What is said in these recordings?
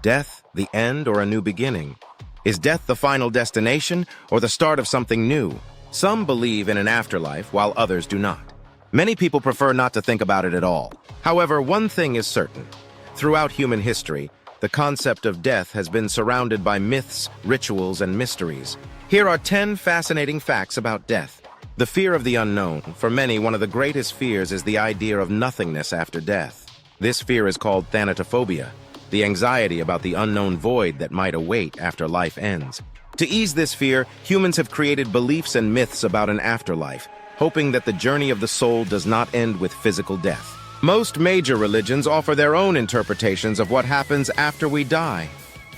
death the end or a new beginning? Is death the final destination or the start of something new? Some believe in an afterlife while others do not. Many people prefer not to think about it at all. However, one thing is certain. Throughout human history, the concept of death has been surrounded by myths, rituals, and mysteries. Here are 10 fascinating facts about death. The fear of the unknown. For many, one of the greatest fears is the idea of nothingness after death. This fear is called thanatophobia, the anxiety about the unknown void that might await after life ends. To ease this fear, humans have created beliefs and myths about an afterlife, hoping that the journey of the soul does not end with physical death. Most major religions offer their own interpretations of what happens after we die.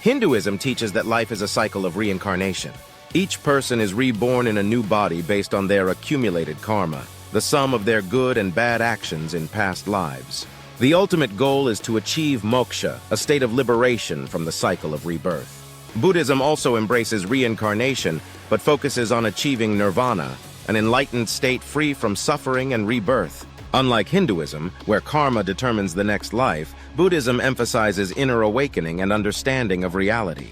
Hinduism teaches that life is a cycle of reincarnation. Each person is reborn in a new body based on their accumulated karma, the sum of their good and bad actions in past lives. The ultimate goal is to achieve moksha, a state of liberation from the cycle of rebirth. Buddhism also embraces reincarnation, but focuses on achieving nirvana, an enlightened state free from suffering and rebirth. Unlike Hinduism, where karma determines the next life, Buddhism emphasizes inner awakening and understanding of reality.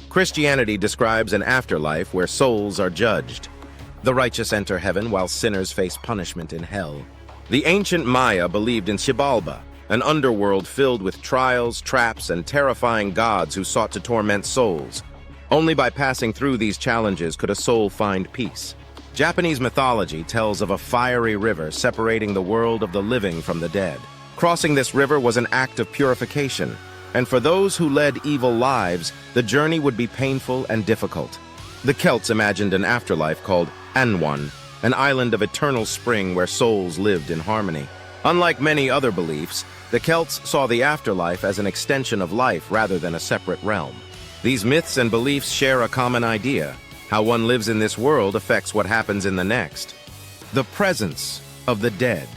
Christianity describes an afterlife where souls are judged. The righteous enter heaven while sinners face punishment in hell. The ancient Maya believed in Xibalba, an underworld filled with trials, traps, and terrifying gods who sought to torment souls. Only by passing through these challenges could a soul find peace. Japanese mythology tells of a fiery river separating the world of the living from the dead. Crossing this river was an act of purification, and for those who led evil lives, the journey would be painful and difficult. The Celts imagined an afterlife called Anwan, an island of eternal spring where souls lived in harmony. Unlike many other beliefs, the Celts saw the afterlife as an extension of life rather than a separate realm. These myths and beliefs share a common idea. How one lives in this world affects what happens in the next. The presence of the dead.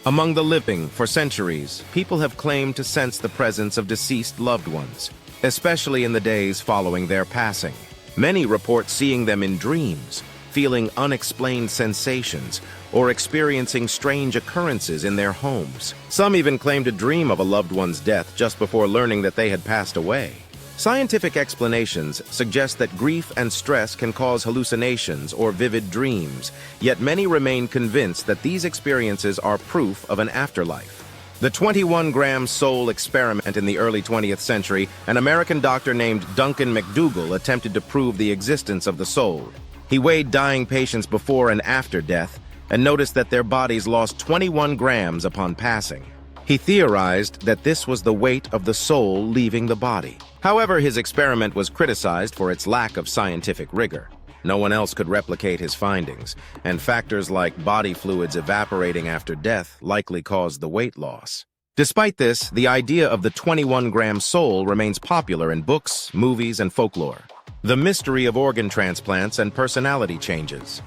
Among the living, for centuries, people have claimed to sense the presence of deceased loved ones, especially in the days following their passing. Many report seeing them in dreams, feeling unexplained sensations, or experiencing strange occurrences in their homes. Some even claim to dream of a loved one's death just before learning that they had passed away. Scientific explanations suggest that grief and stress can cause hallucinations or vivid dreams, yet many remain convinced that these experiences are proof of an afterlife. The 21-gram soul experiment in the early 20th century, an American doctor named Duncan McDougall attempted to prove the existence of the soul. He weighed dying patients before and after death and noticed that their bodies lost 21 grams upon passing. He theorized that this was the weight of the soul leaving the body. However, his experiment was criticized for its lack of scientific rigor. No one else could replicate his findings, and factors like body fluids evaporating after death likely caused the weight loss. Despite this, the idea of the 21-gram soul remains popular in books, movies, and folklore. The mystery of organ transplants and personality changes.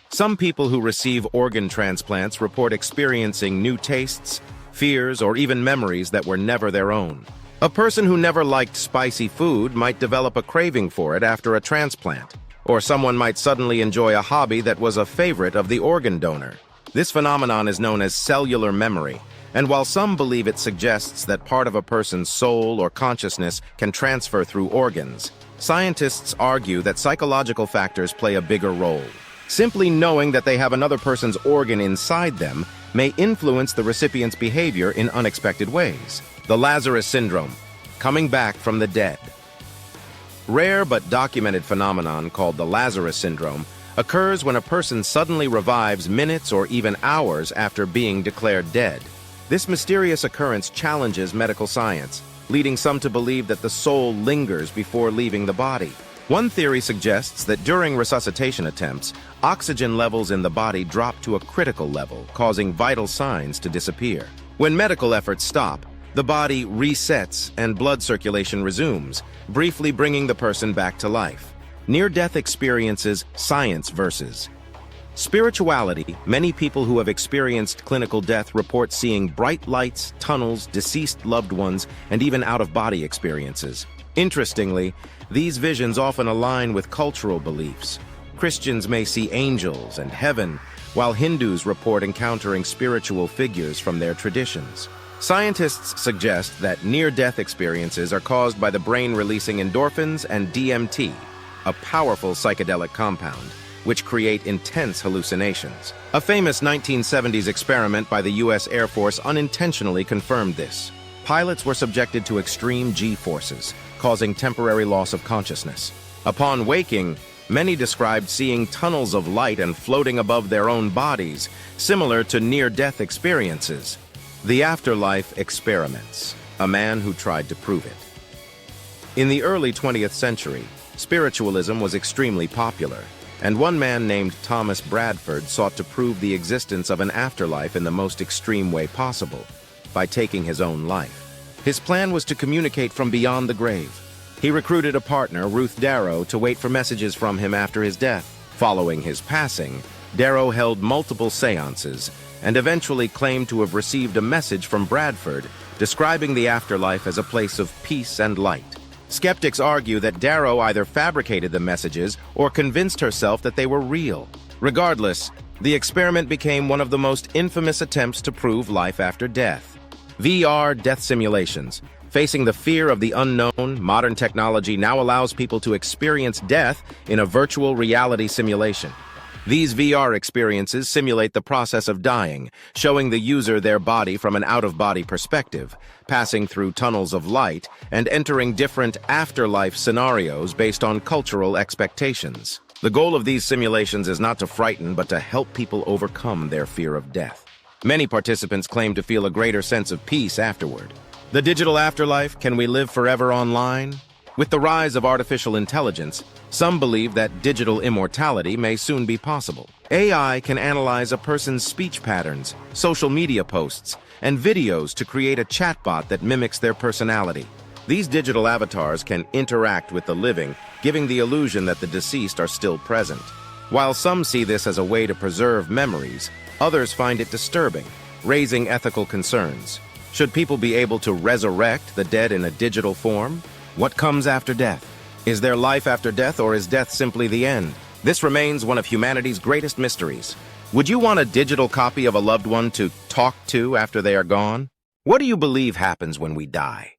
Some people who receive organ transplants report experiencing new tastes, fears, or even memories that were never their own. A person who never liked spicy food might develop a craving for it after a transplant, or someone might suddenly enjoy a hobby that was a favorite of the organ donor. This phenomenon is known as cellular memory, and while some believe it suggests that part of a person's soul or consciousness can transfer through organs, scientists argue that psychological factors play a bigger role. Simply knowing that they have another person's organ inside them may influence the recipient's behavior in unexpected ways. The Lazarus Syndrome, coming back from the dead. Rare but documented phenomenon called the Lazarus Syndrome occurs when a person suddenly revives minutes or even hours after being declared dead. This mysterious occurrence challenges medical science, leading some to believe that the soul lingers before leaving the body. One theory suggests that during resuscitation attempts, oxygen levels in the body drop to a critical level, causing vital signs to disappear. When medical efforts stop, the body resets and blood circulation resumes, briefly bringing the person back to life. Near-death experiences, science versus spirituality. Many people who have experienced clinical death report seeing bright lights, tunnels, deceased loved ones, and even out-of-body experiences. Interestingly, these visions often align with cultural beliefs. Christians may see angels and heaven, while Hindus report encountering spiritual figures from their traditions. Scientists suggest that near-death experiences are caused by the brain releasing endorphins and DMT, a powerful psychedelic compound, which create intense hallucinations. A famous 1970s experiment by the U.S. Air Force unintentionally confirmed this. Pilots were subjected to extreme G-forces, causing temporary loss of consciousness. Upon waking, many described seeing tunnels of light and floating above their own bodies, similar to near-death experiences. The afterlife experiments, a man who tried to prove it. In the early 20th century, spiritualism was extremely popular, and one man named Thomas Bradford sought to prove the existence of an afterlife in the most extreme way possible, by taking his own life. His plan was to communicate from beyond the grave. He recruited a partner, Ruth Darrow, to wait for messages from him after his death. Following his passing, Darrow held multiple seances and eventually claimed to have received a message from Bradford describing the afterlife as a place of peace and light. Skeptics argue that Darrow either fabricated the messages or convinced herself that they were real. Regardless, the experiment became one of the most infamous attempts to prove life after death. VR death simulations. Facing the fear of the unknown, modern technology now allows people to experience death in a virtual reality simulation. These VR experiences simulate the process of dying, showing the user their body from an out-of-body perspective, passing through tunnels of light, and entering different afterlife scenarios based on cultural expectations. The goal of these simulations is not to frighten, but to help people overcome their fear of death. Many participants claim to feel a greater sense of peace afterward. The digital afterlife, can we live forever online? With the rise of artificial intelligence, some believe that digital immortality may soon be possible. AI can analyze a person's speech patterns, social media posts, and videos to create a chatbot that mimics their personality. These digital avatars can interact with the living, giving the illusion that the deceased are still present. While some see this as a way to preserve memories, others find it disturbing, raising ethical concerns. Should people be able to resurrect the dead in a digital form? What comes after death? Is there life after death, or is death simply the end? This remains one of humanity's greatest mysteries. Would you want a digital copy of a loved one to talk to after they are gone? What do you believe happens when we die?